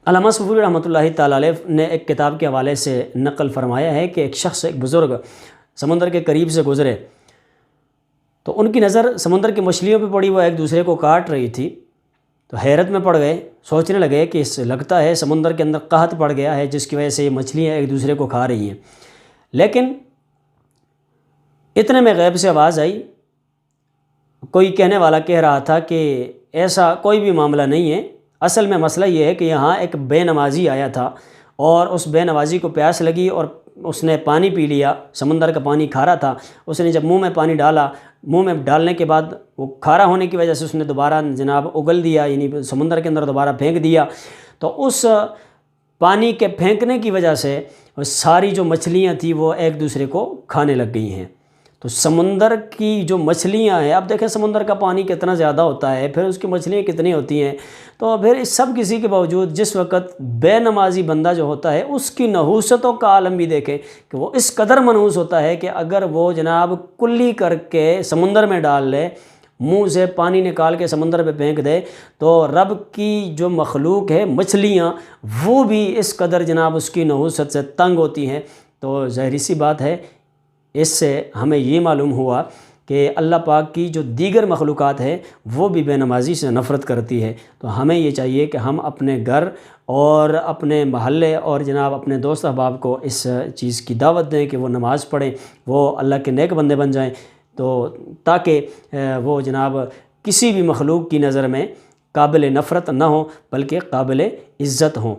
علامہ صفوری رحمۃ اللہ تعالیٰ علیہ نے ایک کتاب کے حوالے سے نقل فرمایا ہے کہ ایک شخص، ایک بزرگ سمندر کے قریب سے گزرے تو ان کی نظر سمندر کی مچھلیوں پہ پڑی، وہ ایک دوسرے کو کاٹ رہی تھی، تو حیرت میں پڑ گئے، سوچنے لگے کہ لگتا ہے سمندر کے اندر قحط پڑ گیا ہے جس کی وجہ سے یہ مچھلیاں ایک دوسرے کو کھا رہی ہیں۔ لیکن اتنے میں غیب سے آواز آئی، کوئی کہنے والا کہہ رہا تھا کہ ایسا کوئی بھی معاملہ نہیں ہے، اصل میں مسئلہ یہ ہے کہ یہاں ایک بے نمازی آیا تھا اور اس بے نمازی کو پیاس لگی اور اس نے پانی پی لیا، سمندر کا پانی کھارا تھا، اس نے جب منہ میں پانی ڈالا، منہ میں ڈالنے کے بعد وہ کھارا ہونے کی وجہ سے اس نے دوبارہ جناب اگل دیا، یعنی سمندر کے اندر دوبارہ پھینک دیا، تو اس پانی کے پھینکنے کی وجہ سے ساری جو مچھلیاں تھیں وہ ایک دوسرے کو کھانے لگ گئی ہیں۔ تو سمندر کی جو مچھلیاں ہیں، اب دیکھیں سمندر کا پانی کتنا زیادہ ہوتا ہے، پھر اس کی مچھلیاں کتنی ہوتی ہیں، تو پھر اس سب کسی کے باوجود جس وقت بے نمازی بندہ جو ہوتا ہے اس کی نحوستوں کا عالم بھی دیکھیں کہ وہ اس قدر منحوس ہوتا ہے کہ اگر وہ جناب کلی کر کے سمندر میں ڈال لے، منہ سے پانی نکال کے سمندر پہ پھینک دے، تو رب کی جو مخلوق ہے مچھلیاں وہ بھی اس قدر جناب اس کی نحوست سے تنگ ہوتی ہیں۔ تو ظاہری سی بات ہے، اس سے ہمیں یہ معلوم ہوا کہ اللہ پاک کی جو دیگر مخلوقات ہے وہ بھی بے نمازی سے نفرت کرتی ہے۔ تو ہمیں یہ چاہیے کہ ہم اپنے گھر اور اپنے محلے اور جناب اپنے دوست احباب کو اس چیز کی دعوت دیں کہ وہ نماز پڑھیں، وہ اللہ کے نیک بندے بن جائیں، تو تاکہ وہ جناب کسی بھی مخلوق کی نظر میں قابل نفرت نہ ہوں بلکہ قابل عزت ہوں۔